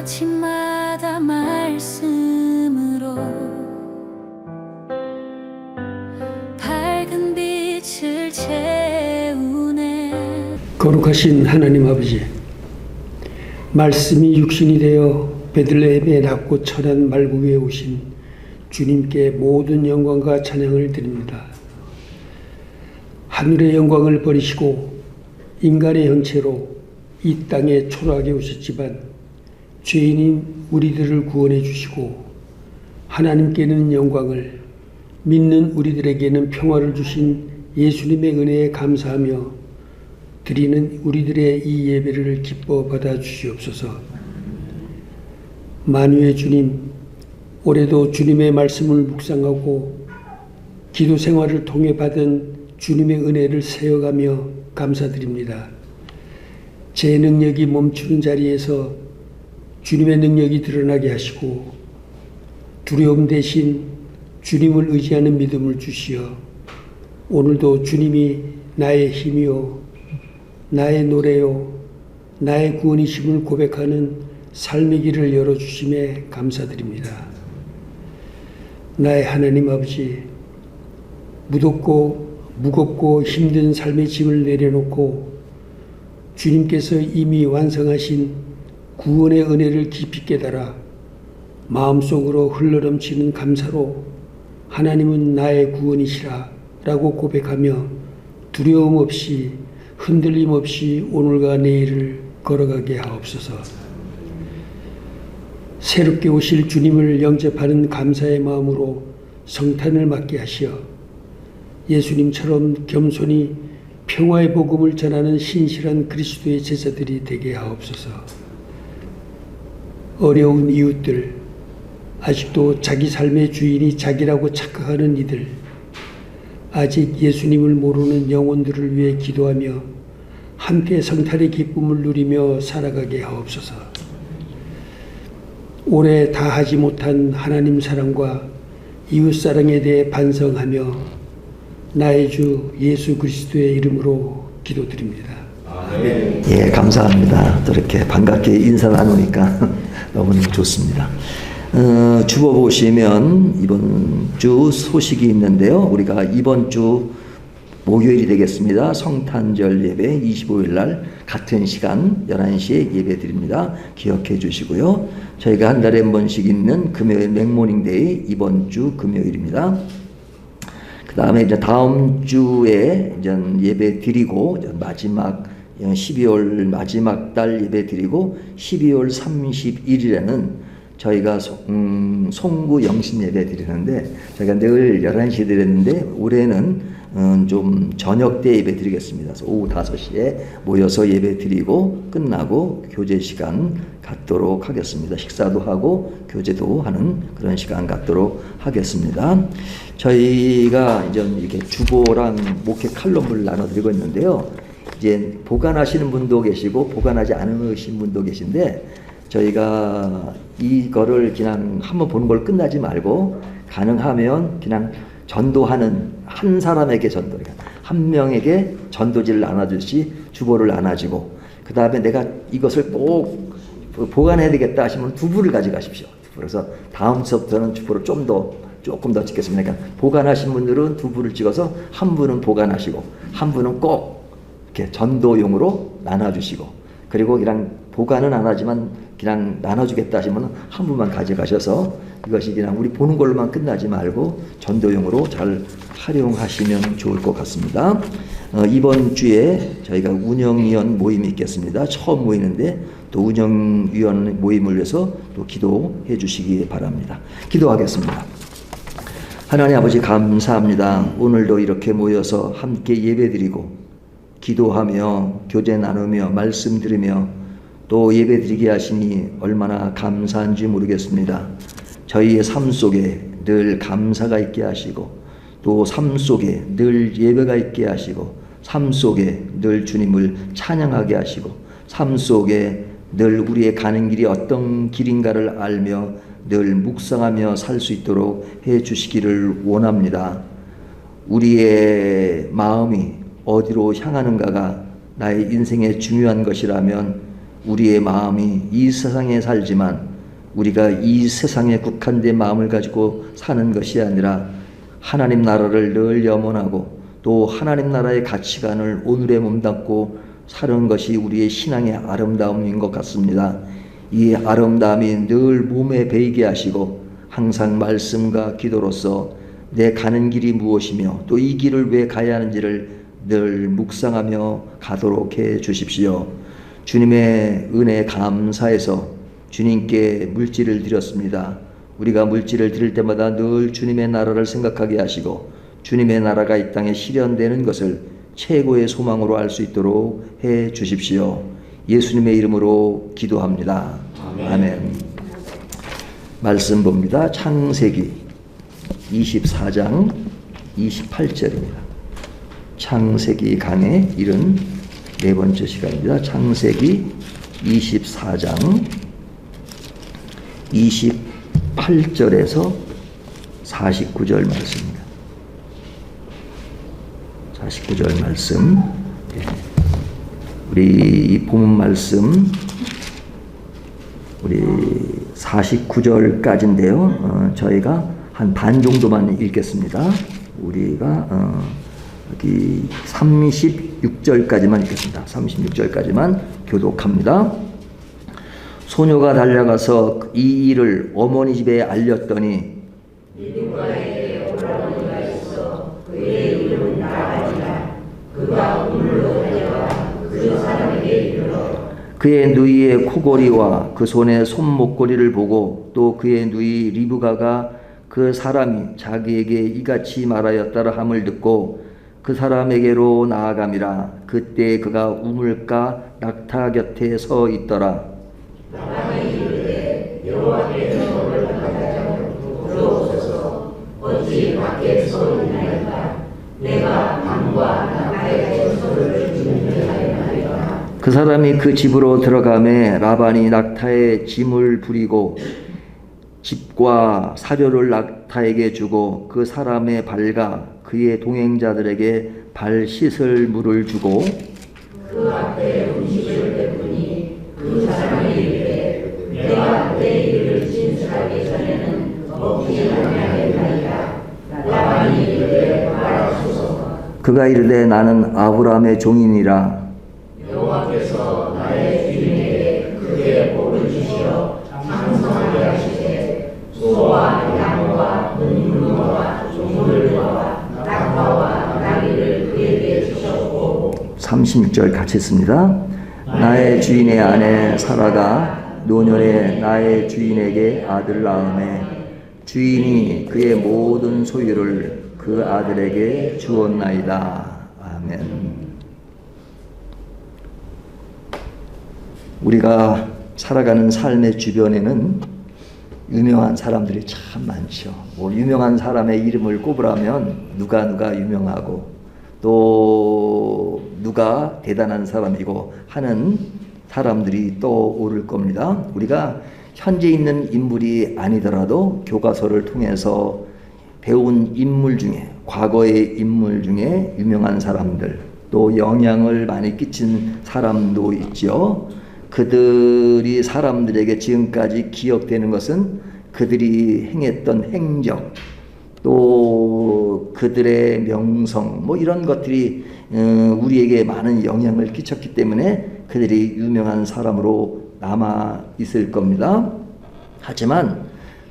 아침마다 말씀으로 밝은 빛을 채우네. 거룩하신 하나님 아버지, 말씀이 육신이 되어 베들레헴에 낳고 천한 말구 위에 오신 주님께 모든 영광과 찬양을 드립니다. 하늘의 영광을 버리시고 인간의 형체로 이 땅에 초라하게 오셨지만 죄인인 우리들을 구원해 주시고 하나님께는 영광을, 믿는 우리들에게는 평화를 주신 예수님의 은혜에 감사하며 드리는 우리들의 이 예배를 기뻐 받아 주시옵소서. 만유의 주님, 올해도 주님의 말씀을 묵상하고 기도 생활을 통해 받은 주님의 은혜를 세어가며 감사드립니다. 제 능력이 멈추는 자리에서 주님의 능력이 드러나게 하시고 두려움 대신 주님을 의지하는 믿음을 주시어 오늘도 주님이 나의 힘이요, 나의 노래요, 나의 구원이심을 고백하는 삶의 길을 열어주심에 감사드립니다. 나의 하나님 아버지, 무겁고 힘든 삶의 짐을 내려놓고 주님께서 이미 완성하신 구원의 은혜를 깊이 깨달아 마음속으로 흘러넘치는 감사로 하나님은 나의 구원이시라 라고 고백하며 두려움 없이 흔들림 없이 오늘과 내일을 걸어가게 하옵소서. 새롭게 오실 주님을 영접하는 감사의 마음으로 성탄을 맞게 하시어 예수님처럼 겸손히 평화의 복음을 전하는 신실한 그리스도의 제자들이 되게 하옵소서. 어려운 이웃들, 아직도 자기 삶의 주인이 자기라고 착각하는 이들, 아직 예수님을 모르는 영혼들을 위해 기도하며 함께 성탄의 기쁨을 누리며 살아가게 하옵소서. 올해 다하지 못한 하나님 사랑과 이웃 사랑에 대해 반성하며 나의 주 예수 그리스도의 이름으로 기도드립니다. 아멘. 예, 감사합니다. 또 이렇게 반갑게 인사 나누니까 너무 좋습니다. 주보 보시면 이번 주 소식이 있는데요. 우리가 이번 주 목요일이 되겠습니다. 성탄절 예배 25일 날 같은 시간 11시에 예배 드립니다. 기억해 주시고요. 저희가 한 달에 한 번씩 있는 금요일 맥모닝데이 이번 주 금요일입니다. 그 다음에 이제 다음 주에 이제 예배 드리고 마지막 12월 마지막 달 예배 드리고 12월 31일에는 저희가 송구 영신 예배 드리는데 저희가 늘 11시에 드렸는데 올해는 좀 저녁 때 예배 드리겠습니다. 그래서 오후 5시에 모여서 예배 드리고 끝나고 교제 시간 갖도록 하겠습니다. 식사도 하고 교제도 하는 그런 시간 갖도록 하겠습니다. 저희가 이제 이렇게 주보랑 목회 칼럼을 나눠드리고 있는데요. 이제 보관하시는 분도 계시고 보관하지 않으신 분도 계신데 저희가 이거를 그냥 한번 보는 걸 끝나지 말고 가능하면 그냥 전도하는 한 사람에게 전도, 한 명에게 전도지를 나눠주시 주보를 나눠주고 그 다음에 내가 이것을 꼭 보관해야 되겠다 하시면 두부를 가져가십시오. 그래서 다음 주부터는 주보를 조금 더 찍겠습니다. 그러니까 보관하신 분들은 두부를 찍어서 한 분은 보관하시고 한 분은 꼭 이렇게 전도용으로 나눠주시고 그리고 그냥 보관은 안 하지만 그냥 나눠주겠다 하시면 한 분만 가져가셔서 이것이 그냥 우리 보는 걸로만 끝나지 말고 전도용으로 잘 활용하시면 좋을 것 같습니다. 이번 주에 저희가 운영위원 모임이 있겠습니다. 처음 모이는데 또 운영위원 모임을 위해서 또 기도해 주시기 바랍니다. 기도하겠습니다. 하나님 아버지 감사합니다. 오늘도 이렇게 모여서 함께 예배드리고 기도하며 교제 나누며 말씀 들으며 또 예배드리게 하시니 얼마나 감사한지 모르겠습니다. 저희의 삶 속에 늘 감사가 있게 하시고 또 삶 속에 늘 예배가 있게 하시고 삶 속에 늘 주님을 찬양하게 하시고 삶 속에 늘 우리의 가는 길이 어떤 길인가를 알며 늘 묵상하며 살 수 있도록 해 주시기를 원합니다. 우리의 마음이 어디로 향하는가가 나의 인생의 중요한 것이라면 우리의 마음이 이 세상에 살지만 우리가 이 세상에 국한된 마음을 가지고 사는 것이 아니라 하나님 나라를 늘 염원하고 또 하나님 나라의 가치관을 오늘에 몸담고 사는 것이 우리의 신앙의 아름다움인 것 같습니다. 이 아름다움이 늘 몸에 배이게 하시고 항상 말씀과 기도로서 내 가는 길이 무엇이며 또 이 길을 왜 가야 하는지를 늘 묵상하며 가도록 해 주십시오. 주님의 은혜 감사해서 주님께 물질을 드렸습니다. 우리가 물질을 드릴 때마다 늘 주님의 나라를 생각하게 하시고 주님의 나라가 이 땅에 실현되는 것을 최고의 소망으로 알 수 있도록 해 주십시오. 예수님의 이름으로 기도합니다. 아멘. 말씀 봅니다. 창세기 24장 28절입니다. 창세기 강의 74번째 시간입니다. 창세기 24장 28절에서 49절 말씀입니다. 49절 말씀. 우리 이 본문 말씀 우리 49절까지인데요. 저희가 한 반 정도만 읽겠습니다. 우리가 여기 36절까지만 읽겠습니다. 36절까지만 교독합니다. 소녀가 달려가서 이 일을 어머니 집에 알렸더니 누가에게 오라버니가 있어 그의 이름은 나아니라. 그가 우물로 달려가 그 사람에게 이르러 그의 누이의 코골이와 그 손의 손목걸이를 보고 또 그의 누이 리브가가 그 사람이 자기에게 이같이 말하였다라 함을 듣고 그 사람에게로 나아감이라. 그때 그가 우물가 낙타 곁에 서 있더라. 나방이 이르되 여호와께서 너를 받아자고 부러우소서. 어찌 밖에 서 있나이까. 내가 밤과 낙타의 소리를 듣는 하였나이까. 그 사람이 그 집으로 들어가매 라반이 낙타에 짐을 부리고 집과 사료를 낙타에게 주고 그 사람의 발과 그의 동행자들에게 발 씻을 물을 주고 그 앞에 음식을 베푸니 그 사람이 이르되 내가 내 일을 진술하기 전에는 먹지 아니하겠나이다. 라반이 이르되 말하소서. 그가 이르되 나는 아브라함의 종이니라. 여호와께서 나의 주인에게 크게 복을 주시어 장성하게 하시되 소와 양과 눈물과 조물과 낙타와 나귀를 그에게 주셨고 36절 같이 했습니다. 나의 주인의 아내 사라가 노년에 나의 주인에게 아들 낳음에 주인이 그의 모든 소유를 그 아들에게 주었나이다. 아멘. 우리가 살아가는 삶의 주변에는 유명한 사람들이 참 많죠. 뭐 유명한 사람의 이름을 꼽으라면 누가 유명하고 또 누가 대단한 사람이고 하는 사람들이 떠오를 겁니다. 우리가 현재 있는 인물이 아니더라도 교과서를 통해서 배운 인물 중에 과거의 인물 중에 유명한 사람들 또 영향을 많이 끼친 사람도 있죠. 그들이 사람들에게 지금까지 기억되는 것은 그들이 행했던 행적 또 그들의 명성 뭐 이런 것들이 우리에게 많은 영향을 끼쳤기 때문에 그들이 유명한 사람으로 남아 있을 겁니다. 하지만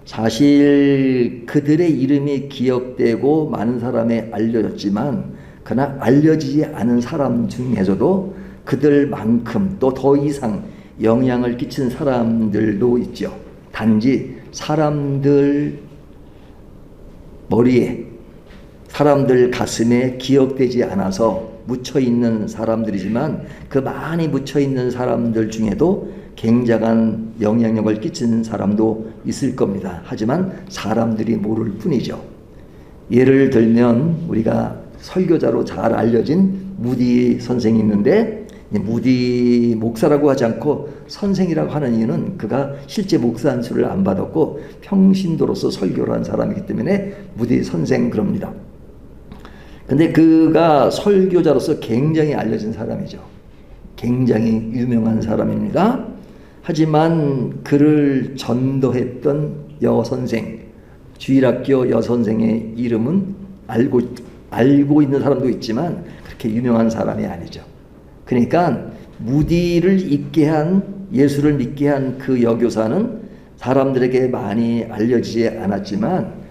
사실 그들의 이름이 기억되고 많은 사람에 알려졌지만 그러나 알려지지 않은 사람 중에서도 그들만큼 또 더 이상 영향을 끼친 사람들도 있죠. 단지 사람들 머리에 사람들 가슴에 기억되지 않아서 묻혀있는 사람들이지만 그 많이 묻혀있는 사람들 중에도 굉장한 영향력을 끼친 사람도 있을 겁니다. 하지만 사람들이 모를 뿐이죠. 예를 들면 우리가 설교자로 잘 알려진 무디 선생이 있는데 무디 목사라고 하지 않고 선생이라고 하는 이유는 그가 실제 목사 안수를 안 받았고 평신도로서 설교를 한 사람이기 때문에 무디 선생 그럽니다. 근데 그가 설교자로서 굉장히 알려진 사람이죠. 굉장히 유명한 사람입니다. 하지만 그를 전도했던 여선생, 주일학교 여선생의 이름은 알고 있는 사람도 있지만 그렇게 유명한 사람이 아니죠. 그러니까 무디를 잊게 한, 예수를 믿게 한 그 여교사는 사람들에게 많이 알려지지 않았지만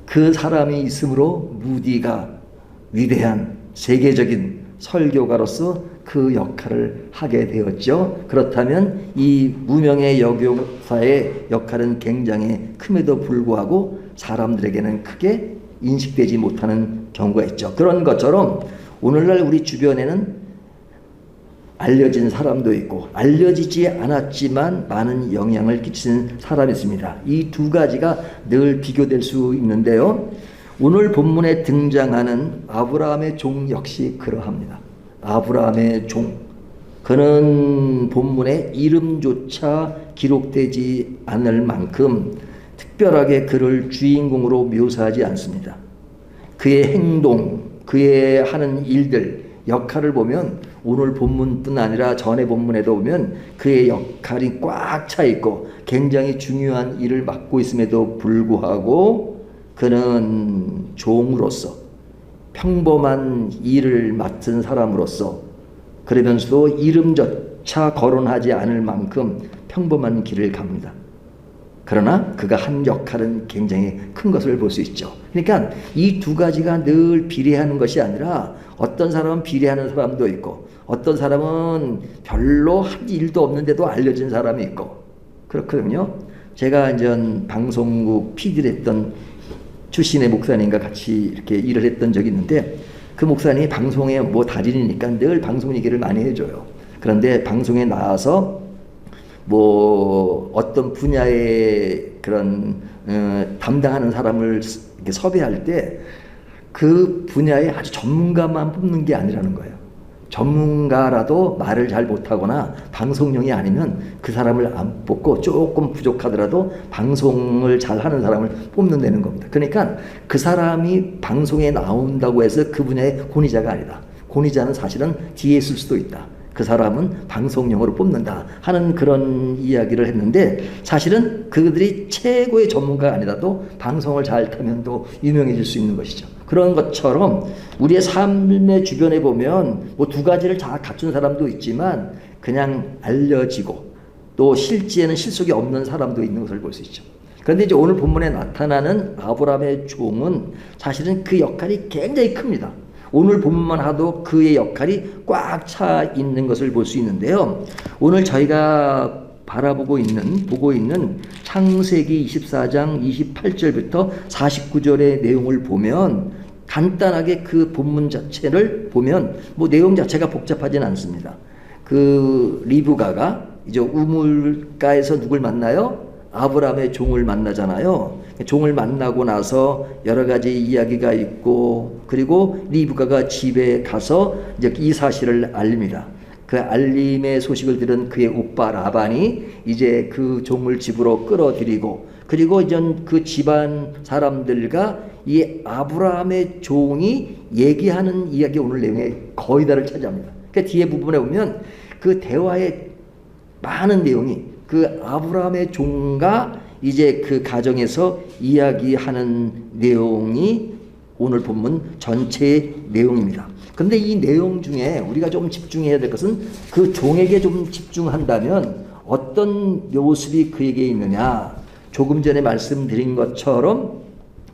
그 사람이 있으므로 무디가 위대한 세계적인 설교가로서 그 역할을 하게 되었죠. 그렇다면 이 무명의 여교사의 역할은 굉장히 큼에도 불구하고 사람들에게는 크게 인식되지 못하는 경우가 있죠. 그런 것처럼 오늘날 우리 주변에는 알려진 사람도 있고 알려지지 않았지만 많은 영향을 끼치는 사람이 있습니다. 이 두 가지가 늘 비교될 수 있는데요. 오늘 본문에 등장하는 아브라함의 종 역시 그러합니다. 아브라함의 종, 그는 본문에 이름조차 기록되지 않을 만큼 특별하게 그를 주인공으로 묘사하지 않습니다. 그의 행동, 그의 하는 일들, 역할을 보면 오늘 본문뿐 아니라 전의 본문에도 보면 그의 역할이 꽉 차 있고 굉장히 중요한 일을 맡고 있음에도 불구하고 그는 종으로서 평범한 일을 맡은 사람으로서 그러면서도 이름조차 거론하지 않을 만큼 평범한 길을 갑니다. 그러나 그가 한 역할은 굉장히 큰 것을 볼 수 있죠. 그러니까 이 두 가지가 늘 비례하는 것이 아니라 어떤 사람은 비례하는 사람도 있고 어떤 사람은 별로 한 일도 없는데도 알려진 사람이 있고 그렇거든요. 제가 이제 방송국 PD를 했던 출신의 목사님과 같이 이렇게 일을 했던 적이 있는데 그 목사님이 방송에 뭐 달인이니까 늘 방송 얘기를 많이 해줘요. 그런데 방송에 나와서 뭐 어떤 분야의 그런 담당하는 사람을 이렇게 섭외할 때 그 분야에 아주 전문가만 뽑는 게 아니라는 거예요. 전문가라도 말을 잘 못하거나 방송용이 아니면 그 사람을 안 뽑고 조금 부족하더라도 방송을 잘하는 사람을 뽑는다는 겁니다. 그러니까 그 사람이 방송에 나온다고 해서 그 분야의 권위자가 아니다. 권위자는 사실은 뒤에 있을 수도 있다. 그 사람은 방송용으로 뽑는다 하는 그런 이야기를 했는데 사실은 그들이 최고의 전문가가 아니라도 방송을 잘 타면 또 유명해질 수 있는 것이죠. 그런 것처럼 우리의 삶의 주변에 보면 뭐 두 가지를 다 갖춘 사람도 있지만 그냥 알려지고 또 실제는 실속이 없는 사람도 있는 것을 볼 수 있죠. 그런데 이제 오늘 본문에 나타나는 아브라함의 종은 사실은 그 역할이 굉장히 큽니다. 오늘 본문만 하도 그의 역할이 꽉 차 있는 것을 볼 수 있는데요. 오늘 저희가 보고 있는 창세기 24장 28절부터 49절의 내용을 보면 간단하게 그 본문 자체를 보면 뭐 내용 자체가 복잡하진 않습니다. 그 리브가가 이제 우물가에서 누굴 만나요? 아브라함의 종을 만나잖아요. 종을 만나고 나서 여러 가지 이야기가 있고 그리고 리브가가 집에 가서 이제 이 사실을 알립니다. 그 알림의 소식을 들은 그의 오빠 라반이 이제 그 종을 집으로 끌어들이고 그리고 이제 그 집안 사람들과 이 아브라함의 종이 얘기하는 이야기 오늘 내용에 거의 다를 차지합니다. 그 뒤에 부분에 보면 그 대화의 많은 내용이 그 아브라함의 종과 이제 그 가정에서 이야기하는 내용이 오늘 본문 전체의 내용입니다. 그런데 이 내용 중에 우리가 좀 집중해야 될 것은 그 종에게 좀 집중한다면 어떤 모습이 그에게 있느냐. 조금 전에 말씀드린 것처럼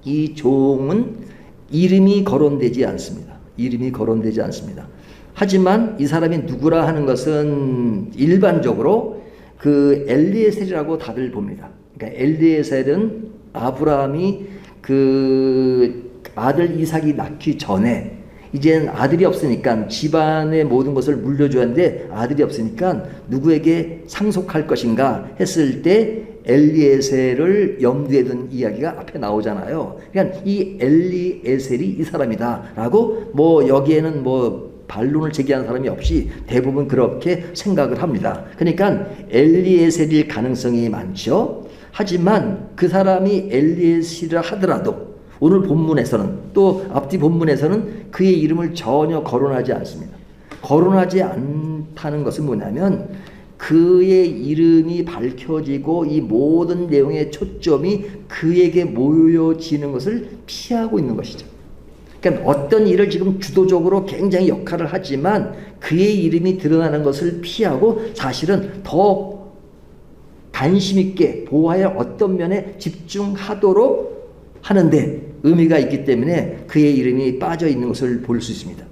이 종은 이름이 거론되지 않습니다. 이름이 거론되지 않습니다. 하지만 이 사람이 누구라 하는 것은 일반적으로 그 엘리에셀이라고 다들 봅니다. 그러니까 엘리에셀은 아브라함이 그 아들 이삭이 낳기 전에 이제는 아들이 없으니까 집안의 모든 것을 물려줘야 하는데 아들이 없으니까 누구에게 상속할 것인가 했을 때 엘리에셀을 염두에 둔 이야기가 앞에 나오잖아요. 그러니까 이 엘리에셀이 이 사람이다 라고 뭐 여기에는 뭐 반론을 제기하는 사람이 없이 대부분 그렇게 생각을 합니다. 그러니까 엘리에셀일 가능성이 많죠. 하지만 그 사람이 엘리에셀이라 하더라도 오늘 본문에서는 또 앞뒤 본문에서는 그의 이름을 전혀 거론하지 않습니다. 거론하지 않다는 것은 뭐냐면 그의 이름이 밝혀지고 이 모든 내용의 초점이 그에게 모여지는 것을 피하고 있는 것이죠. 그러니까 어떤 일을 지금 주도적으로 굉장히 역할을 하지만 그의 이름이 드러나는 것을 피하고 사실은 더 관심 있게 보아야 어떤 면에 집중하도록 하는데 의미가 있기 때문에 그의 이름이 빠져 있는 것을 볼 수 있습니다.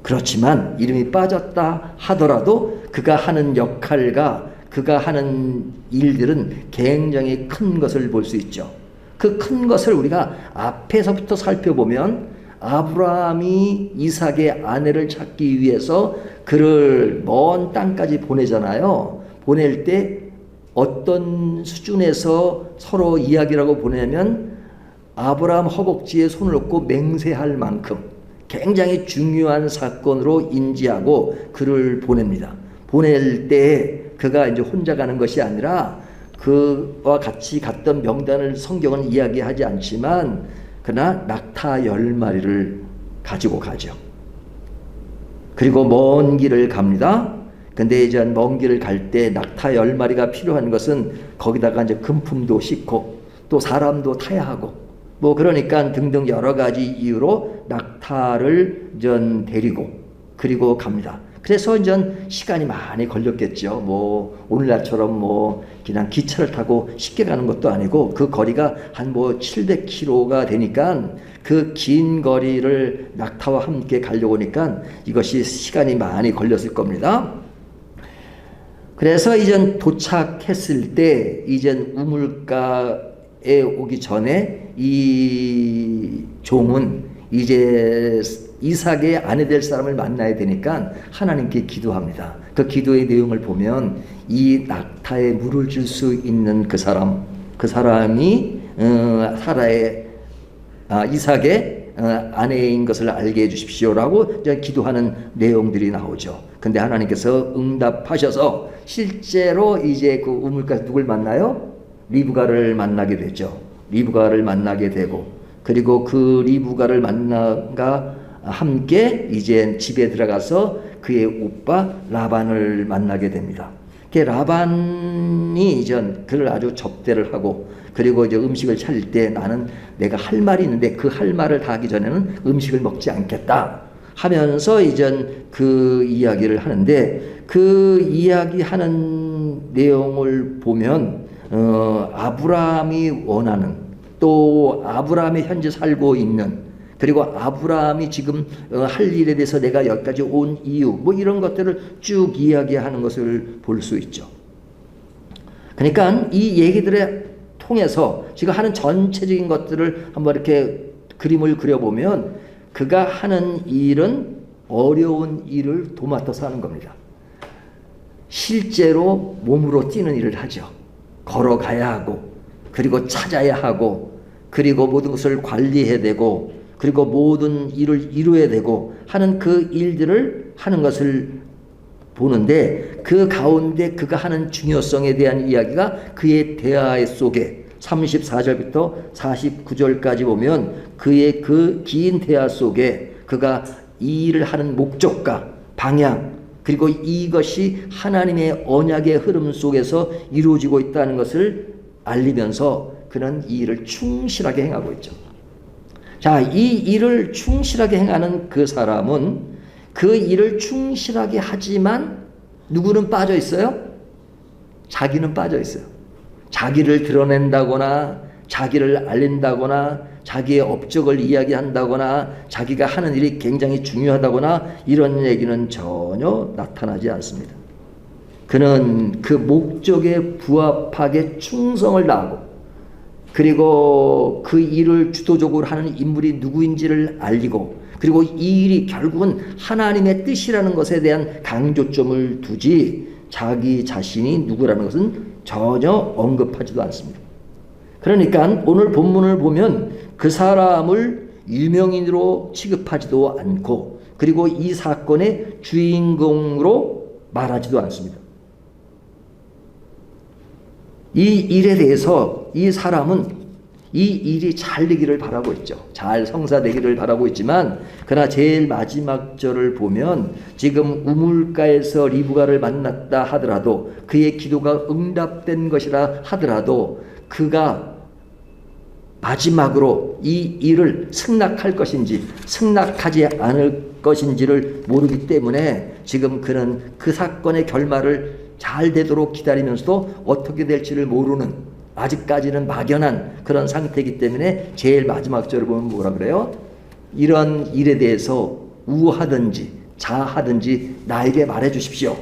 그렇지만 이름이 빠졌다 하더라도 그가 하는 역할과 그가 하는 일들은 굉장히 큰 것을 볼 수 있죠. 그 큰 것을 우리가 앞에서부터 살펴보면 아브라함이 이삭의 아내를 찾기 위해서 그를 먼 땅까지 보내잖아요. 보낼 때 어떤 수준에서 서로 이야기라고 보내면 아브라함 허벅지에 손을 얹고 맹세할 만큼 굉장히 중요한 사건으로 인지하고 그를 보냅니다. 보낼 때 그가 이제 혼자 가는 것이 아니라 그와 같이 갔던 명단을 성경은 이야기하지 않지만 그러나 낙타 10마리를 가지고 가죠. 그리고 먼 길을 갑니다. 근데 이제 먼 길을 갈 때 낙타 10마리가 필요한 것은 거기다가 이제 금품도 싣고 또 사람도 타야 하고 뭐 그러니까 등등 여러 가지 이유로 낙타를 전 데리고 그리고 갑니다. 그래서 이제 시간이 많이 걸렸겠죠. 뭐 오늘날처럼 뭐 그냥 기차를 타고 쉽게 가는 것도 아니고 그 거리가 한 뭐 700km가 되니까 그 긴 거리를 낙타와 함께 가려고 하니까 이것이 시간이 많이 걸렸을 겁니다. 그래서 이젠 도착했을 때 이젠 우물가에 오기 전에 이 종은 이제 이삭의 아내 될 사람을 만나야 되니까 하나님께 기도합니다. 그 기도의 내용을 보면 이 낙타에 물을 줄 수 있는 그 사람이 이삭의 아내인 것을 알게 해주십시오라고 기도하는 내용들이 나오죠. 근데 하나님께서 응답하셔서 실제로 이제 그 우물가에서 누굴 만나요? 리브가를 만나게 되죠. 리브가를 만나게 되고 그리고 그 리브가를 만나가 함께 이제 집에 들어가서 그의 오빠 라반을 만나게 됩니다. 라반이 이제 그를 아주 접대를 하고 그리고 이제 음식을 차릴 때 나는 내가 할 말이 있는데 그 할 말을 다 하기 전에는 음식을 먹지 않겠다 하면서 이제 그 이야기를 하는데 그 이야기하는 내용을 보면 아브라함이 원하는 또 아브라함이 현재 살고 있는 그리고 아브라함이 지금 할 일에 대해서 내가 여기까지 온 이유 뭐 이런 것들을 쭉 이야기하는 것을 볼 수 있죠. 그러니까 이 얘기들에 통해서 지금 하는 전체적인 것들을 한번 이렇게 그림을 그려보면 그가 하는 일은 어려운 일을 도맡아서 하는 겁니다. 실제로 몸으로 뛰는 일을 하죠. 걸어가야 하고 그리고 찾아야 하고 그리고 모든 것을 관리해야 되고 그리고 모든 일을 이루어야 되고 하는 그 일들을 하는 것을 보는데 그 가운데 그가 하는 중요성에 대한 이야기가 그의 대화 속에 34절부터 49절까지 보면 그의 그 긴 대화 속에 그가 이 일을 하는 목적과 방향 그리고 이것이 하나님의 언약의 흐름 속에서 이루어지고 있다는 것을 알리면서 그는 이 일을 충실하게 행하고 있죠. 자, 이 일을 충실하게 행하는 그 사람은 그 일을 충실하게 하지만 누구는 빠져 있어요? 자기는 빠져 있어요. 자기를 드러낸다거나 자기를 알린다거나 자기의 업적을 이야기한다거나 자기가 하는 일이 굉장히 중요하다거나 이런 얘기는 전혀 나타나지 않습니다. 그는 그 목적에 부합하게 충성을 다하고 그리고 그 일을 주도적으로 하는 인물이 누구인지를 알리고 그리고 이 일이 결국은 하나님의 뜻이라는 것에 대한 강조점을 두지 자기 자신이 누구라는 것은 전혀 언급하지도 않습니다. 그러니까 오늘 본문을 보면 그 사람을 유명인으로 취급하지도 않고 그리고 이 사건의 주인공으로 말하지도 않습니다. 이 일에 대해서 이 사람은 이 일이 잘 되기를 바라고 있죠. 잘 성사되기를 바라고 있지만 그러나 제일 마지막 절을 보면 지금 우물가에서 리브가를 만났다 하더라도 그의 기도가 응답된 것이라 하더라도 그가 마지막으로 이 일을 승낙할 것인지 승낙하지 않을 것인지를 모르기 때문에 지금 그는 그 사건의 결말을 잘 되도록 기다리면서도 어떻게 될지를 모르는 아직까지는 막연한 그런 상태이기 때문에 제일 마지막 절을 보면 뭐라 그래요? 이런 일에 대해서 우하든지 자하든지 나에게 말해 주십시오.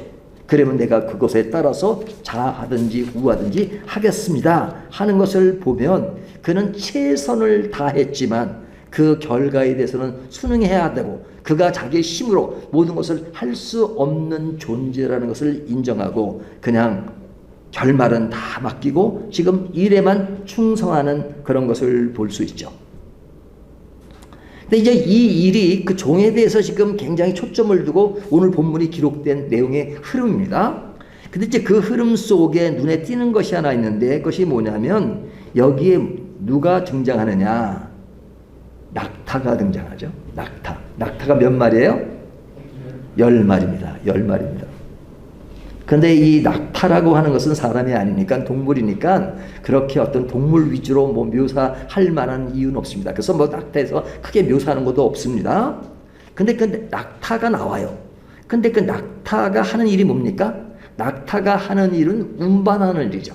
그러면 내가 그것에 따라서 자하든지 우하든지 하겠습니다 하는 것을 보면 그는 최선을 다했지만 그 결과에 대해서는 순응해야 되고 그가 자기의 힘으로 모든 것을 할 수 없는 존재라는 것을 인정하고 그냥 결말은 다 맡기고 지금 일에만 충성하는 그런 것을 볼 수 있죠. 근데 이제 이 일이 그 종에 대해서 지금 굉장히 초점을 두고 오늘 본문이 기록된 내용의 흐름입니다. 근데 이제 그 흐름 속에 눈에 띄는 것이 하나 있는데 그것이 뭐냐면 여기에 누가 등장하느냐? 낙타가 등장하죠. 낙타가 몇 마리예요? 10마리입니다. 10마리입니다. 근데 이 낙타라고 하는 것은 사람이 아니니까 동물이니까 그렇게 어떤 동물 위주로 뭐 묘사할 만한 이유는 없습니다. 그래서 뭐 낙타에서 크게 묘사하는 것도 없습니다. 근데 낙타가 나와요. 근데 그 낙타가 하는 일이 뭡니까? 낙타가 하는 일은 운반하는 일이죠.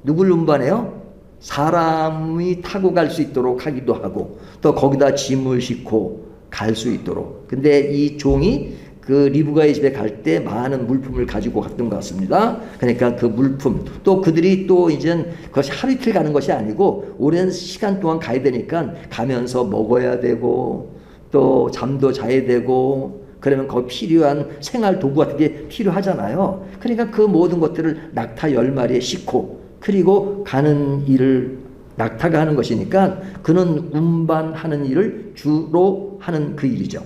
누굴 운반해요? 사람이 타고 갈 수 있도록 하기도 하고 또 거기다 짐을 싣고 갈 수 있도록. 근데 이 종이 그 리브가의 집에 갈 때 많은 물품을 가지고 갔던 것 같습니다. 그러니까 그 물품 또 그들이 또 이제 그것이 하루 이틀 가는 것이 아니고 오랜 시간 동안 가야 되니까 가면서 먹어야 되고 또 잠도 자야 되고 그러면 거기 필요한 생활 도구 같은 게 필요하잖아요. 그러니까 그 모든 것들을 낙타 10마리에 싣고 그리고 가는 일을 낙타가 하는 것이니까 그는 운반하는 일을 주로 하는 그 일이죠.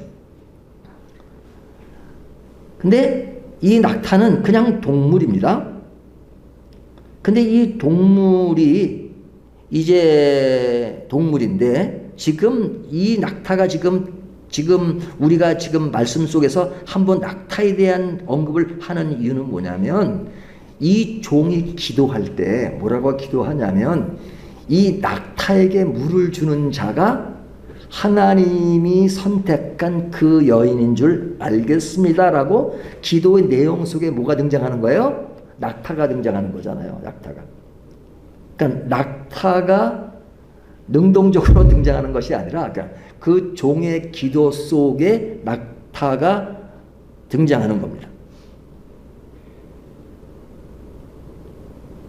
근데 이 낙타는 그냥 동물입니다. 근데 이 동물이 이제 동물인데 지금 이 낙타가 지금 우리가 지금 말씀 속에서 한번 낙타에 대한 언급을 하는 이유는 뭐냐면 이 종이 기도할 때 뭐라고 기도하냐면 이 낙타에게 물을 주는 자가 하나님이 선택한 그 여인인 줄 알겠습니다라고 기도의 내용 속에 뭐가 등장하는 거예요? 낙타가 등장하는 거잖아요. 낙타가. 그러니까 낙타가 능동적으로 등장하는 것이 아니라 그러니까 그 종의 기도 속에 낙타가 등장하는 겁니다.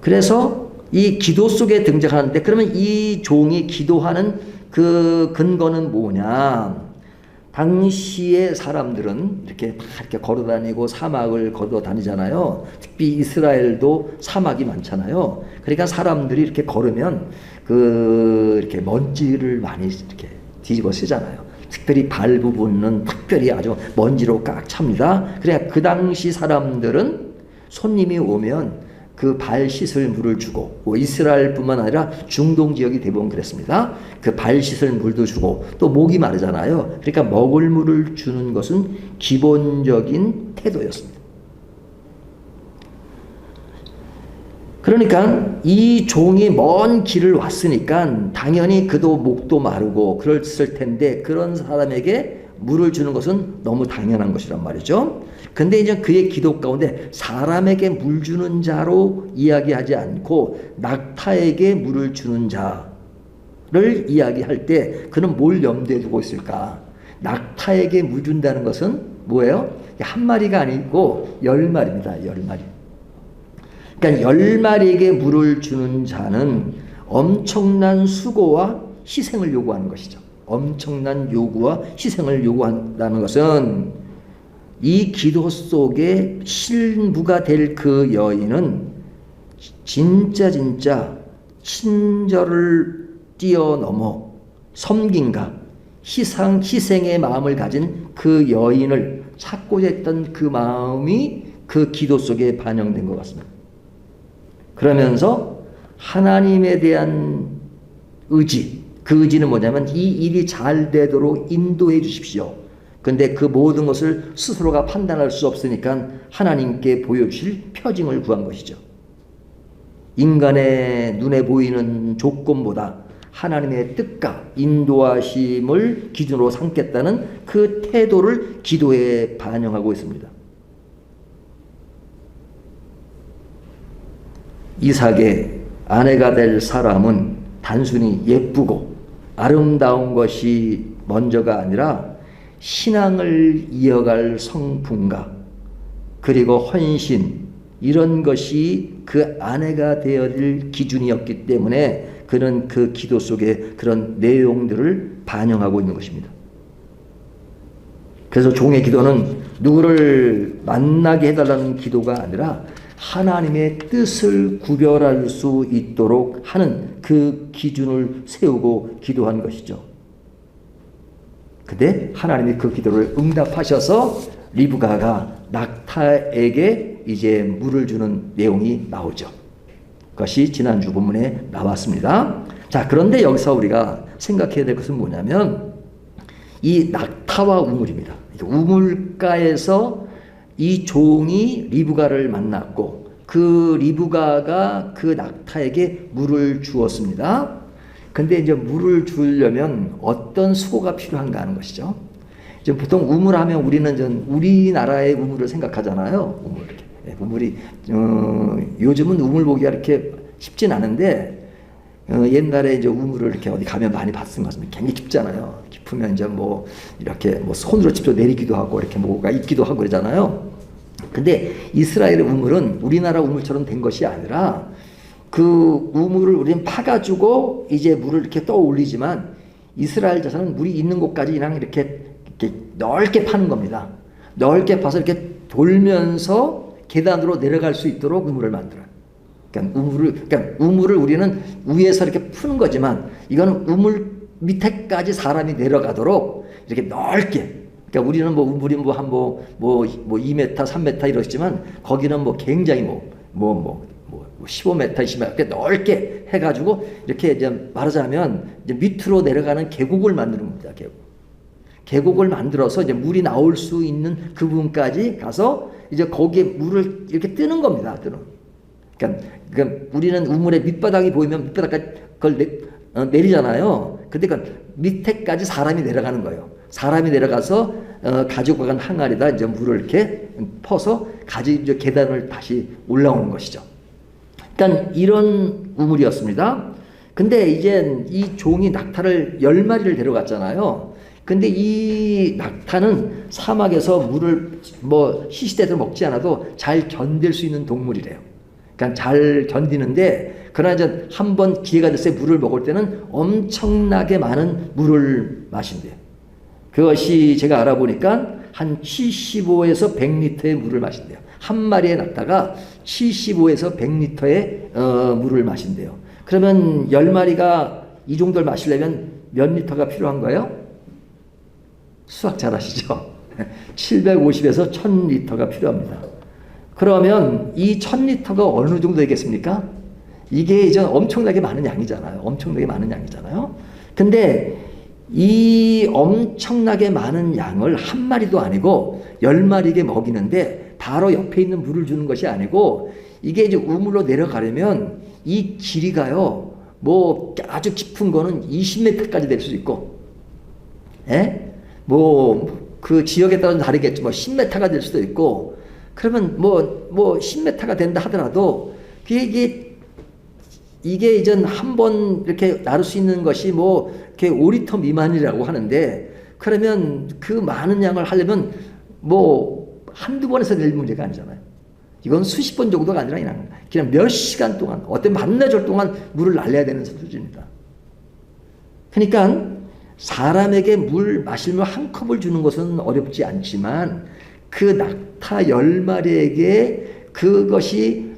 그래서 이 기도 속에 등장하는데 그러면 이 종이 기도하는 그 근거는 뭐냐? 당시의 사람들은 이렇게 다 이렇게 걸어다니고 사막을 걸어 다니잖아요. 특히 이스라엘도 사막이 많잖아요. 그러니까 사람들이 이렇게 걸으면 이렇게 먼지를 많이 이렇게 뒤집어 쓰잖아요. 특별히 발 부분은 특별히 아주 먼지로 꽉 찹니다. 그러니까 그 당시 사람들은 손님이 오면 그 발 씻을 물을 주고 이스라엘뿐만 아니라 중동 지역이 대부분 그랬습니다. 그 발 씻을 물도 주고 또 목이 마르잖아요. 그러니까 먹을 물을 주는 것은 기본적인 태도였습니다. 그러니까 이 종이 먼 길을 왔으니까 당연히 그도 목도 마르고 그랬을 텐데 그런 사람에게 물을 주는 것은 너무 당연한 것이란 말이죠. 근데 이제 그의 기도 가운데 사람에게 물 주는 자로 이야기하지 않고 낙타에게 물을 주는 자를 이야기할 때 그는 뭘 염두에 두고 있을까? 낙타에게 물 준다는 것은 뭐예요? 한 마리가 아니고 10마리입니다. 10마리. 그러니까 10마리에게 물을 주는 자는 엄청난 수고와 희생을 요구하는 것이죠. 엄청난 요구와 희생을 요구한다는 것은 이 기도 속에 신부가 될 그 여인은 진짜 친절을 뛰어넘어 섬김과 희생의 마음을 가진 그 여인을 찾고자 했던 그 마음이 그 기도 속에 반영된 것 같습니다. 그러면서 하나님에 대한 의지. 그 의지는 뭐냐면 이 일이 잘 되도록 인도해 주십시오. 근데 그 모든 것을 스스로가 판단할 수 없으니까 하나님께 보여주실 표징을 구한 것이죠. 인간의 눈에 보이는 조건보다 하나님의 뜻과 인도하심을 기준으로 삼겠다는 그 태도를 기도에 반영하고 있습니다. 이삭의 아내가 될 사람은 단순히 예쁘고 아름다운 것이 먼저가 아니라 신앙을 이어갈 성품과 그리고 헌신, 이런 것이 그 아내가 되어야 될 기준이었기 때문에 그는 그 기도 속에 그런 내용들을 반영하고 있는 것입니다. 그래서 종의 기도는 누구를 만나게 해달라는 기도가 아니라 하나님의 뜻을 구별할 수 있도록 하는 그 기준을 세우고 기도한 것이죠. 근데 하나님이 그 기도를 응답하셔서 리브가가 낙타에게 이제 물을 주는 내용이 나오죠. 그것이 지난주 본문에 나왔습니다. 자, 그런데 여기서 우리가 생각해야 될 것은 뭐냐면 이 낙타와 우물입니다. 우물가에서 이 종이 리브가를 만났고 그 리브가가 그 낙타에게 물을 주었습니다. 근데 이제 물을 주려면 어떤 수고가 필요한가 하는 것이죠. 이제 보통 우물하면 우리는 우리나라의 우물을 생각하잖아요. 우물 이렇게. 우물이 요즘은 우물 보기가 이렇게 쉽진 않은데 옛날에 이제 우물을 이렇게 어디 가면 많이 봤은 것 같습니다. 굉장히 깊잖아요. 깊으면 이제 뭐 이렇게 뭐 손으로 직접 내리기도 하고 이렇게 뭐가 있기도 하고 그러잖아요. 근데 이스라엘의 우물은 우리나라 우물처럼 된 것이 아니라 그 우물을 우리는 파가지고 이제 물을 이렇게 떠올리지만 이스라엘 자손은 물이 있는 곳까지 그냥 이렇게 넓게 파는 겁니다. 넓게 파서 이렇게 돌면서 계단으로 내려갈 수 있도록 우물을 만들어요. 그러니까 우물을 우리는 위에서 이렇게 푸는 거지만 이거는 우물 밑에까지 사람이 내려가도록 이렇게 넓게. 그러니까 우리는 뭐 우물이 뭐 한 2m, 3m 이러지만 거기는 뭐 굉장히 15m, 20m 이렇게 넓게 해가지고 이렇게 이제 말하자면 이제 밑으로 내려가는 계곡을 만드는 겁니다. 계곡을 만들어서 이제 물이 나올 수 있는 그 부분까지 가서 이제 거기에 물을 이렇게 뜨는 겁니다. 그러니까 우리는 우물의 밑바닥이 보이면 밑바닥까지 그걸 내리잖아요. 근데 그 밑에까지 사람이 내려가는 거예요. 사람이 내려가서 가지고 간 항아리에다 이제 물을 이렇게 퍼서 이제 계단을 다시 올라오는 것이죠. 일단 이런 우물이었습니다. 근데 이제 이 종이 낙타를 10마리를 데려갔잖아요. 근데 이 낙타는 사막에서 물을 시시때때로 먹지 않아도 잘 견딜 수 있는 동물이래요. 그러니까 잘 견디는데 그러나 이제 한번 기회가 됐을 때 물을 먹을 때는 엄청나게 많은 물을 마신대요. 그것이 제가 알아보니까 한 75에서 100리터의 물을 마신대요. 한 마리의 낙타가 75에서 100리터의 물을 마신대요. 그러면 10마리가 이 정도를 마시려면 몇 리터가 필요한 거예요? 수학 잘 하시죠? 750에서 1000리터가 필요합니다. 그러면 이 1000리터가 어느 정도 되겠습니까? 이게 이제 엄청나게 많은 양이잖아요. 엄청나게 많은 양이잖아요. 근데 이 엄청나게 많은 양을 한 마리도 아니고 10마리에게 먹이는데 바로 옆에 있는 물을 주는 것이 아니고 이게 이제 우물로 내려가려면 이 길이가요, 아주 깊은 거는 20m까지 될 수도 있고, 그 지역에 따라서 다르겠지. 10m가 될 수도 있고, 그러면 10m가 된다 하더라도, 이게 이제 한번 이렇게 나를 수 있는 것이 이렇게 5리터 미만이라고 하는데, 그러면 그 많은 양을 하려면 한두 번에서 될 문제가 아니잖아요. 이건 수십 번 정도가 아니라 그냥 몇 시간 동안, 어떤 반나절 동안 물을 날려야 되는 수준입니다. 그러니까, 사람에게 물 마실 물 한 컵을 주는 것은 어렵지 않지만 그 낙타 10마리에게 그것이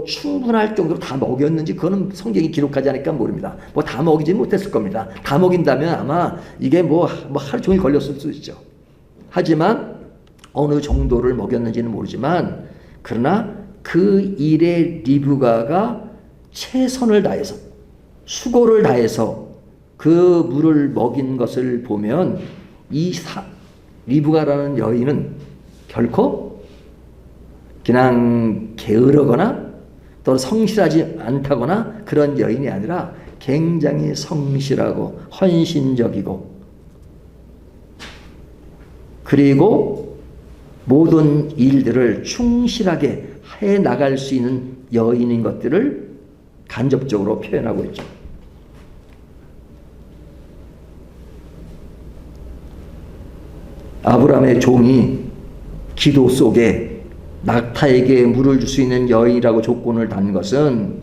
충분할 정도로 다 먹였는지 그거는 성경이 기록하지 않으니까 모릅니다. 다 먹이지 못했을 겁니다. 다 먹인다면 아마 이게 하루 종일 걸렸을 수 있죠. 하지만 어느 정도를 먹였는지는 모르지만 그러나 그 일에 리브가가 최선을 다해서 수고를 다해서 그 물을 먹인 것을 보면 리브가라는 여인은 결코 그냥 게으르거나 또 성실하지 않다거나 그런 여인이 아니라 굉장히 성실하고 헌신적이고 그리고 모든 일들을 충실하게 해 나갈 수 있는 여인인 것들을 간접적으로 표현하고 있죠. 아브라함의 종이 기도 속에 낙타에게 물을 줄 수 있는 여인이라고 조건을 단 것은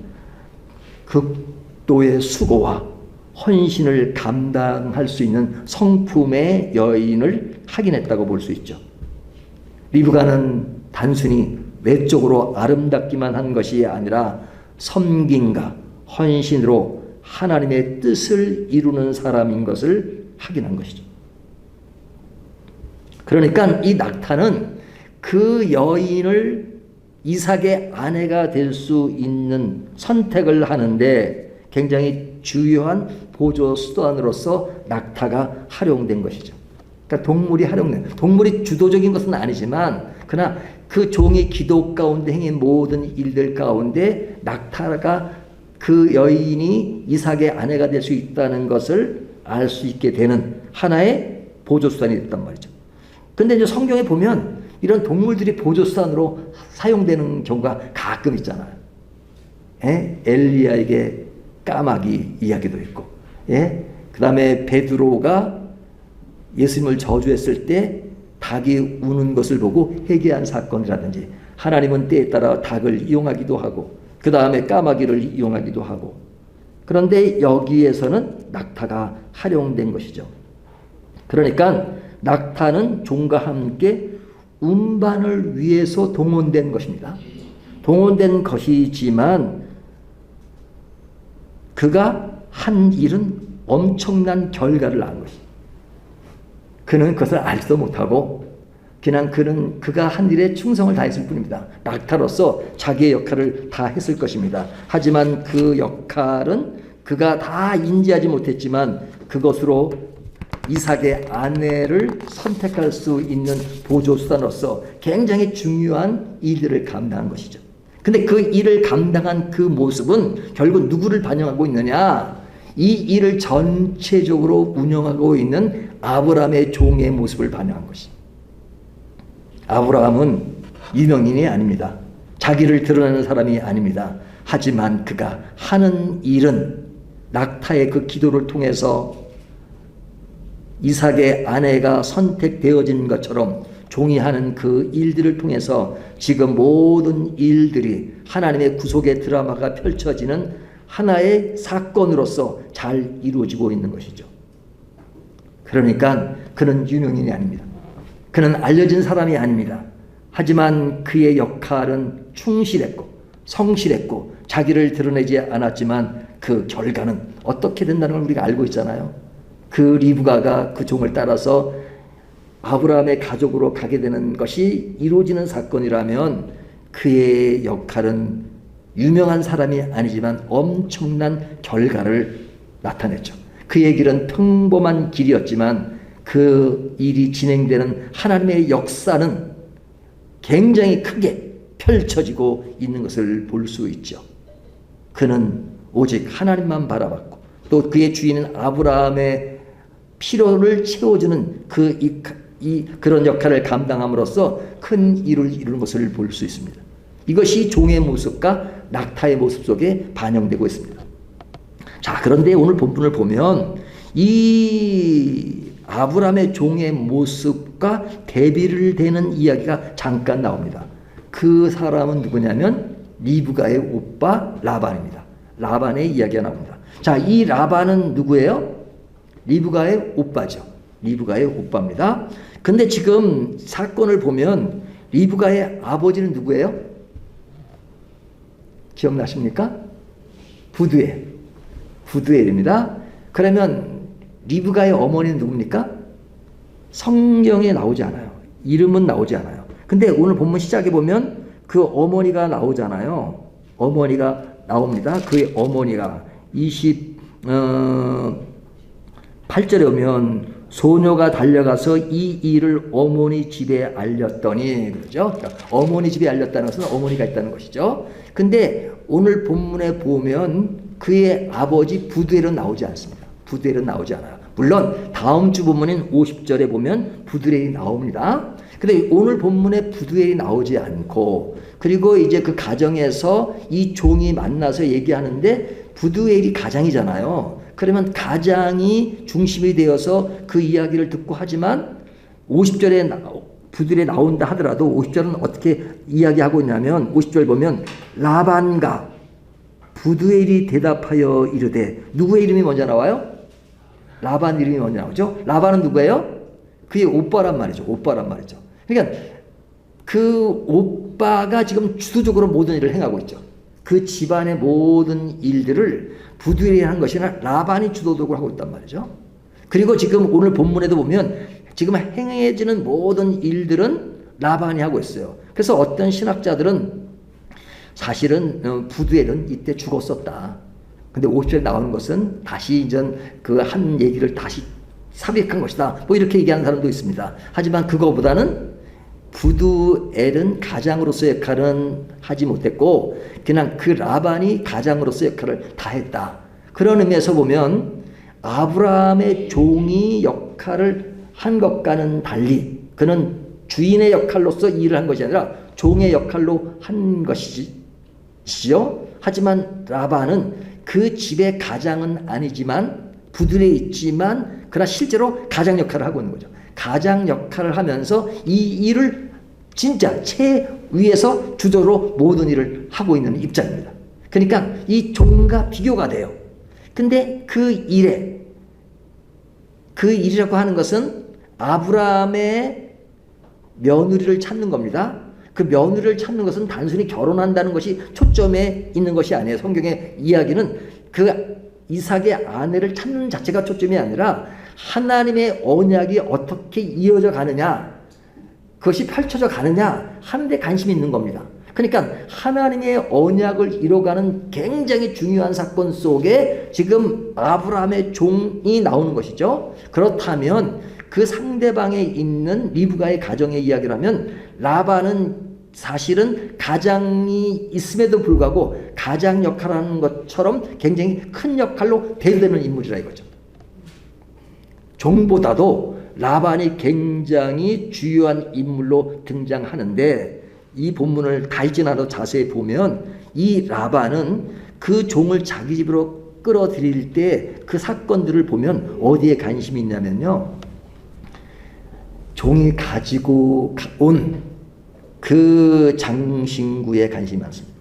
극도의 수고와 헌신을 감당할 수 있는 성품의 여인을 확인했다고 볼 수 있죠. 리브가는 단순히 외적으로 아름답기만 한 것이 아니라 섬김과 헌신으로 하나님의 뜻을 이루는 사람인 것을 확인한 것이죠. 그러니까 이 낙타는 그 여인을 이삭의 아내가 될 수 있는 선택을 하는데 굉장히 주요한 보조 수단으로서 낙타가 활용된 것이죠. 그러니까 동물이 주도적인 것은 아니지만 그러나 그 종의 기도 가운데 행한 모든 일들 가운데 낙타가 그 여인이 이삭의 아내가 될 수 있다는 것을 알 수 있게 되는 하나의 보조 수단이 됐단 말이죠. 근데 이제 성경에 보면 이런 동물들이 보조 수단으로 사용되는 경우가 가끔 있잖아요. 엘리야에게 까마귀 이야기도 있고, 그 다음에 베드로가 예수님을 저주했을 때 닭이 우는 것을 보고 회개한 사건이라든지 하나님은 때에 따라 닭을 이용하기도 하고 그 다음에 까마귀를 이용하기도 하고 그런데 여기에서는 낙타가 활용된 것이죠. 그러니까 낙타는 종과 함께 운반을 위해서 동원된 것입니다. 동원된 것이지만 그가 한 일은 엄청난 결과를 낳은 것입니다. 그는 그것을 알지도 못하고 그냥 그가 한 일에 충성을 다했을 뿐입니다. 낙타로서 자기의 역할을 다 했을 것입니다. 하지만 그 역할은 그가 다 인지하지 못했지만 그것으로 이삭의 아내를 선택할 수 있는 보조수단으로서 굉장히 중요한 일들을 감당한 것이죠. 근데 그 일을 감당한 그 모습은 결국 누구를 반영하고 있느냐? 이 일을 전체적으로 운영하고 있는 아브라함의 종의 모습을 반영한 것입니다. 아브라함은 유명인이 아닙니다. 자기를 드러내는 사람이 아닙니다. 하지만 그가 하는 일은 낙타의 그 기도를 통해서 이삭의 아내가 선택되어진 것처럼 종이 하는 그 일들을 통해서 지금 모든 일들이 하나님의 구속의 드라마가 펼쳐지는 하나의 사건으로서 잘 이루어지고 있는 것이죠. 그러니까 그는 유명인이 아닙니다. 그는 알려진 사람이 아닙니다. 하지만 그의 역할은 충실했고 성실했고 자기를 드러내지 않았지만 그 결과는 어떻게 된다는 걸 우리가 알고 있잖아요. 그 리브가가 그 종을 따라서 아브라함의 가족으로 가게 되는 것이 이루어지는 사건이라면 그의 역할은 유명한 사람이 아니지만 엄청난 결과를 나타냈죠. 그의 길은 평범한 길이었지만 그 일이 진행되는 하나님의 역사는 굉장히 크게 펼쳐지고 있는 것을 볼 수 있죠. 그는 오직 하나님만 바라봤고 또 그의 주인은 아브라함의 필요를 채워주는 그런 역할을 감당함으로써 큰 일을 이루는 것을 볼 수 있습니다. 이것이 종의 모습과 낙타의 모습 속에 반영되고 있습니다. 자, 그런데 오늘 본문을 보면 이 아브라함의 종의 모습과 대비를 되는 이야기가 잠깐 나옵니다. 그 사람은 누구냐면 리브가의 오빠 라반입니다. 라반의 이야기가 나옵니다. 자, 이 라반은 누구예요? 리브가의 오빠죠. 리브가의 오빠입니다. 근데 지금 사건을 보면 리브가의 아버지는 누구예요? 기억나십니까? 부두엘입니다. 그러면 리브가의 어머니는 누굽니까? 성경에 나오지 않아요. 이름은 나오지 않아요. 근데 오늘 본문 시작에 보면 그 어머니가 나오잖아요. 어머니가 나옵니다. 그의 어머니가 8절에 오면 소녀가 달려가서 이 일을 어머니 집에 알렸더니, 그렇죠? 그러니까 어머니 집에 알렸다는 것은 어머니가 있다는 것이죠. 근데 오늘 본문에 보면 그의 아버지 부두엘은 나오지 않습니다. 부두엘은 나오지 않아요. 물론 다음 주 본문인 50절에 보면 부두엘이 나옵니다. 근데 오늘 본문에 부두엘이 나오지 않고, 그리고 이제 그 가정에서 이 종이 만나서 얘기하는데 부두엘이 가장이잖아요. 그러면 가장이 중심이 되어서 그 이야기를 듣고 하지만 50절에 부두엘이 나온다 하더라도 50절은 어떻게 이야기하고 있냐면 50절 보면 라반과 부두엘이 대답하여 이르되, 누구의 이름이 먼저 나와요? 라반 이름이 먼저 나오죠. 라반은 누구예요? 그의 오빠란 말이죠. 오빠란 말이죠. 그러니까 그 오빠가 지금 주도적으로 모든 일을 행하고 있죠. 그 집안의 모든 일들을 부두엘이 하는 것이 아니라 라반이 주도적으로 하고 있단 말이죠. 그리고 지금 오늘 본문에도 보면 지금 행해지는 모든 일들은 라반이 하고 있어요. 그래서 어떤 신학자들은 사실은 부두엘은 이때 죽었었다. 근데 50절에 나오는 것은 다시 이전 그 한 얘기를 다시 삽입한 것이다. 뭐 이렇게 얘기하는 사람도 있습니다. 하지만 그거보다는 부두엘은 가장으로서의 역할은 하지 못했고 그냥 그 라반이 가장으로서의 역할을 다 했다. 그런 의미에서 보면 아브라함의 종이 역할을 한 것과는 달리 그는 주인의 역할로서 일을 한 것이 아니라 종의 역할로 한 것이지요. 하지만 라반은 그 집의 가장은 아니지만 부두엘에 있지만 그러나 실제로 가장 역할을 하고 있는 거죠. 가장 역할을 하면서 이 일을 진짜 최위에서 주도로 모든 일을 하고 있는 입장입니다. 그러니까 이 종과 비교가 돼요. 근데 그 일이라고 하는 것은 아브라함의 며느리를 찾는 겁니다. 그 며느리를 찾는 것은 단순히 결혼한다는 것이 초점에 있는 것이 아니에요. 성경의 이야기는 그 이삭의 아내를 찾는 자체가 초점이 아니라 하나님의 언약이 어떻게 이어져 가느냐, 그것이 펼쳐져 가느냐 하는 데 관심이 있는 겁니다. 그러니까 하나님의 언약을 이뤄가는 굉장히 중요한 사건 속에 지금 아브라함의 종이 나오는 것이죠. 그렇다면 그 상대방에 있는 리브가의 가정의 이야기를 하면 라반은 사실은 가장이 있음에도 불구하고 가장 역할을 하는 것처럼 굉장히 큰 역할로 대두되는 인물이라 이거죠. 종보다도 라반이 굉장히 주요한 인물로 등장하는데 이 본문을 다 읽진 않아도 자세히 보면 이 라반은 그 종을 자기 집으로 끌어들일 때 그 사건들을 보면 어디에 관심이 있냐면요. 종이 가지고 온 그 장신구에 관심이 많습니다.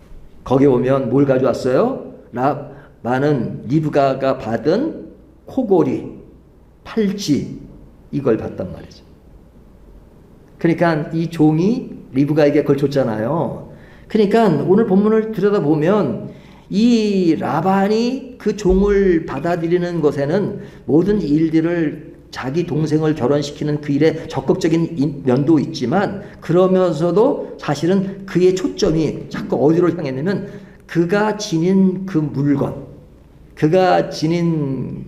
거기에 보면 뭘 가져왔어요? 라반은 리브가가 받은 코골이, 팔찌 이걸 받단 말이죠. 그러니까 이 종이 리브가에게 그걸 줬잖아요. 그러니까 오늘 본문을 들여다보면 이 라반이 그 종을 받아들이는 것에는 모든 일들을 자기 동생을 결혼시키는 그 일에 적극적인 면도 있지만 그러면서도 사실은 그의 초점이 자꾸 어디로 향했냐면 그가 지닌 그 물건, 그가 지닌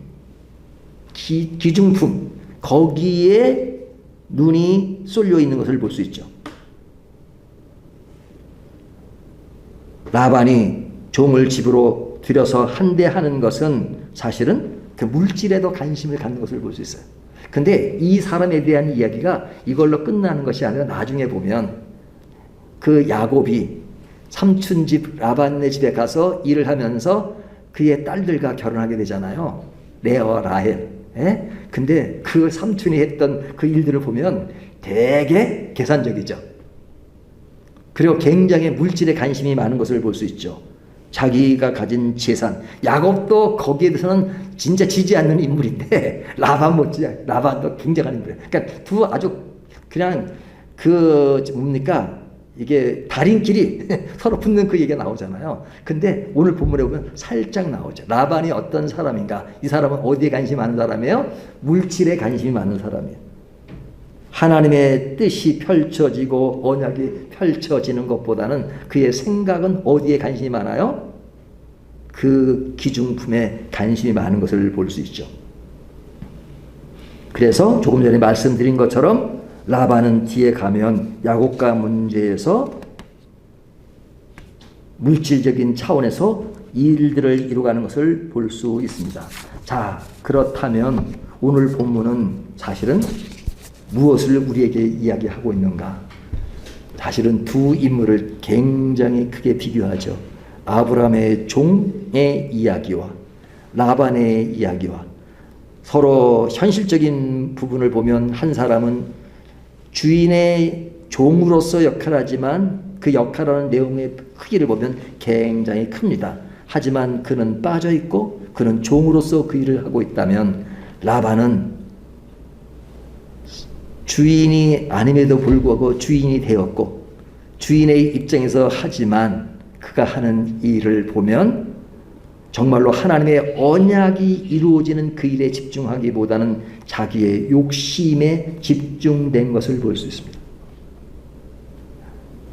기중품 거기에 눈이 쏠려 있는 것을 볼 수 있죠. 라반이 종을 집으로 들여서 한대하는 것은 사실은 그 물질에도 관심을 갖는 것을 볼 수 있어요. 근데 이 사람에 대한 이야기가 이걸로 끝나는 것이 아니라 나중에 보면 그 야곱이 삼촌 집 라반네 집에 가서 일을 하면서 그의 딸들과 결혼하게 되잖아요. 레아와 라헬. 예? 근데 그 삼촌이 했던 그 일들을 보면 되게 계산적이죠. 그리고 굉장히 물질에 관심이 많은 것을 볼 수 있죠. 자기가 가진 재산. 야곱도 거기에 대해서는 진짜 지지 않는 인물인데 라반 못지, 라반도 굉장한 인물이에요. 그러니까 두 아주 그냥 뭡니까? 이게 달인끼리 서로 붙는 그 얘기가 나오잖아요. 근데 오늘 본문에 보면 살짝 나오죠. 라반이 어떤 사람인가? 이 사람은 어디에 관심이 많은 사람이에요? 물질에 관심이 많은 사람이에요. 하나님의 뜻이 펼쳐지고 언약이 펼쳐지는 것보다는 그의 생각은 어디에 관심이 많아요? 그 기중품에 관심이 많은 것을 볼 수 있죠. 그래서 조금 전에 말씀드린 것처럼 라반은 뒤에 가면 야곱과 문제에서 물질적인 차원에서 일들을 이루어가는 것을 볼 수 있습니다. 자, 그렇다면 오늘 본문은 사실은 무엇을 우리에게 이야기하고 있는가? 사실은 두 인물을 굉장히 크게 비교하죠. 아브라함의 종의 이야기와 라반의 이야기와 서로 현실적인 부분을 보면 한 사람은 주인의 종으로서 역할하지만 그 역할하는 내용의 크기를 보면 굉장히 큽니다. 하지만 그는 빠져 있고 그는 종으로서 그 일을 하고 있다면 라반은 주인이 아님에도 불구하고 주인이 되었고 주인의 입장에서 하지만 그가 하는 일을 보면 정말로 하나님의 언약이 이루어지는 그 일에 집중하기보다는 자기의 욕심에 집중된 것을 볼 수 있습니다.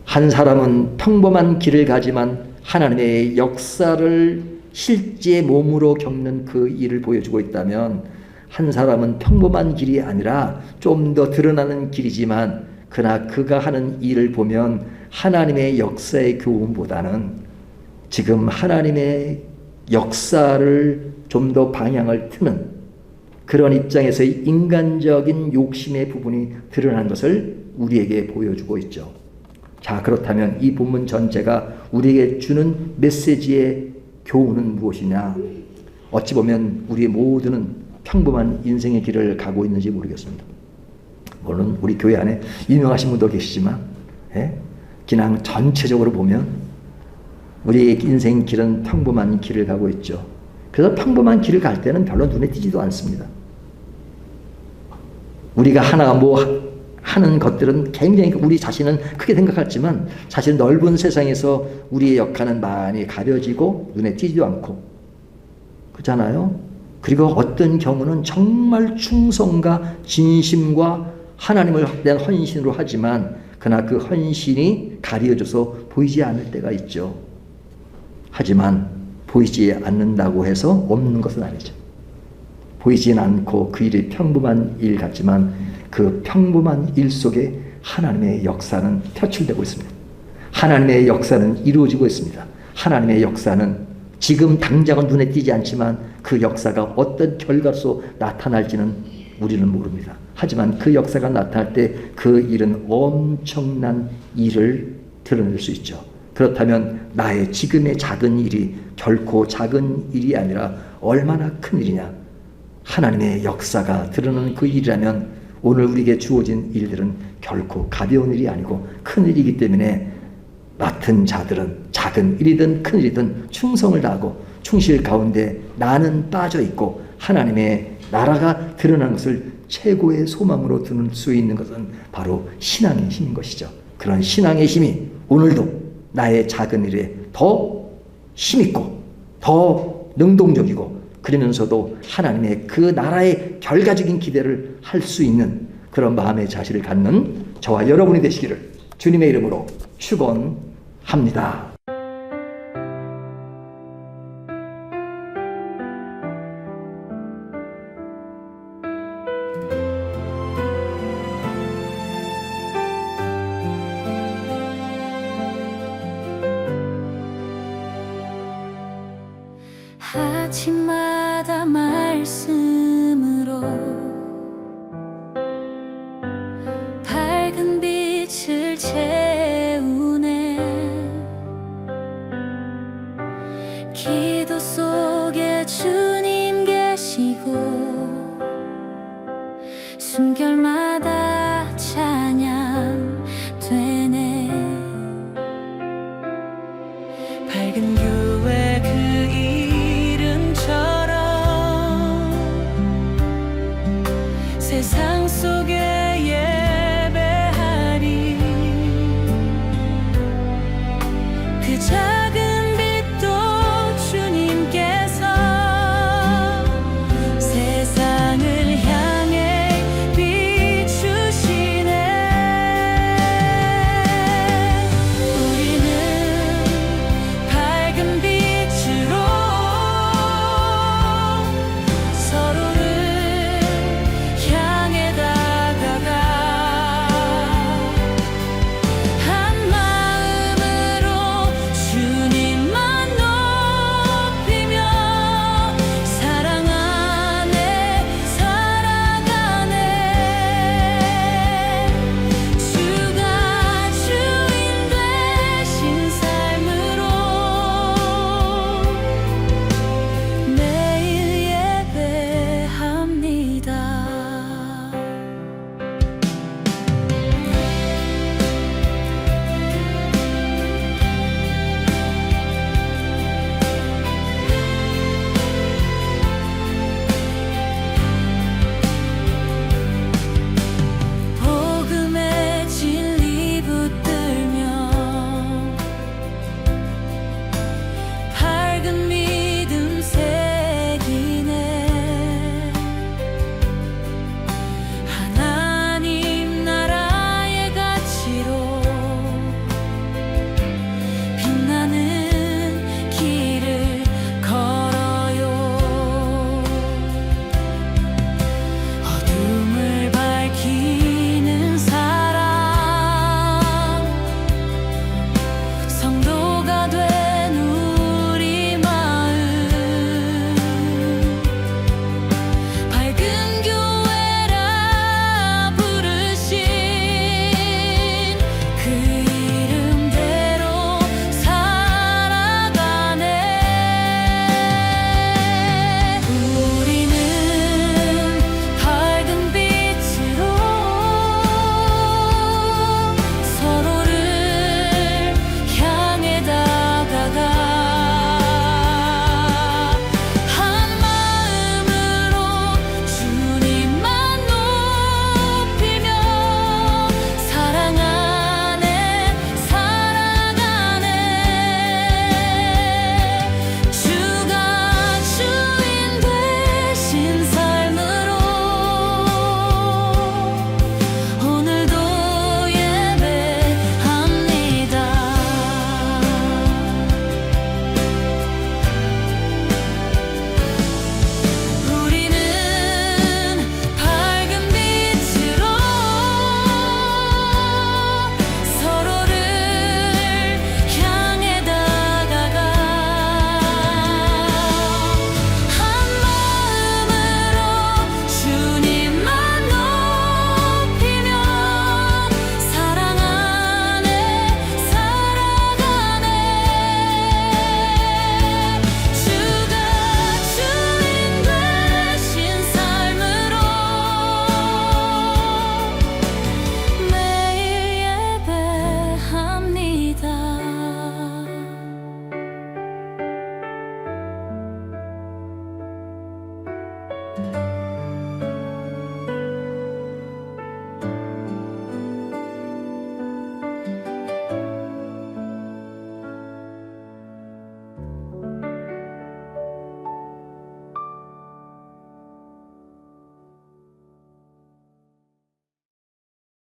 한 사람은 평범한 길을 가지만 하나님의 역사를 실제 몸으로 겪는 그 일을 보여주고 있다면 한 사람은 평범한 길이 아니라 좀 더 드러나는 길이지만 그러나 그가 하는 일을 보면 하나님의 역사의 교훈보다는 지금 하나님의 역사를 좀 더 방향을 트는 그런 입장에서의 인간적인 욕심의 부분이 드러난 것을 우리에게 보여주고 있죠. 자, 그렇다면 이 본문 전체가 우리에게 주는 메시지의 교훈은 무엇이냐? 어찌 보면 우리 모두는 평범한 인생의 길을 가고 있는지 모르겠습니다. 물론 우리 교회 안에 유명하신 분도 계시지만 그냥 전체적으로 보면 우리의 인생 길은 평범한 길을 가고 있죠. 그래서 평범한 길을 갈 때는 별로 눈에 띄지도 않습니다. 우리가 하나가 뭐 하는 것들은 굉장히 우리 자신은 크게 생각하지만 사실 넓은 세상에서 우리의 역할은 많이 가려지고 눈에 띄지도 않고 그렇잖아요. 그리고 어떤 경우는 정말 충성과 진심과 하나님을 대한 헌신으로 하지만 그러나 그 헌신이 가려져서 보이지 않을 때가 있죠. 하지만 보이지 않는다고 해서 없는 것은 아니죠. 보이진 않고 그 일이 평범한 일 같지만 그 평범한 일 속에 하나님의 역사는 표출되고 있습니다. 하나님의 역사는 이루어지고 있습니다. 하나님의 역사는 지금 당장은 눈에 띄지 않지만 그 역사가 어떤 결과로 나타날지는 우리는 모릅니다. 하지만 그 역사가 나타날 때 그 일은 엄청난 일을 드러낼 수 있죠. 그렇다면 나의 지금의 작은 일이 결코 작은 일이 아니라 얼마나 큰 일이냐. 하나님의 역사가 드러나는 그 일이라면 오늘 우리에게 주어진 일들은 결코 가벼운 일이 아니고 큰 일이기 때문에 맡은 자들은 작은 일이든 큰 일이든 충성을 다하고 충실 가운데 나는 빠져 있고 하나님의 나라가 드러나는 것을 최고의 소망으로 두는 수 있는 것은 바로 신앙의 힘인 것이죠. 그런 신앙의 힘이 오늘도 나의 작은 일에 더 힘있고 더 능동적이고 그러면서도 하나님의 그 나라의 결과적인 기대를 할 수 있는 그런 마음의 자세를 갖는 저와 여러분이 되시기를 주님의 이름으로 축원합니다. 아침마다 말씀으로 밝은 빛을 채우네. 기도 속에 주님 계시고 숨결마다 찬양 되네. 밝은 교회 그 세상 속에 예배하리. 그 작은 빛도 주님께서 세상을 향해 빛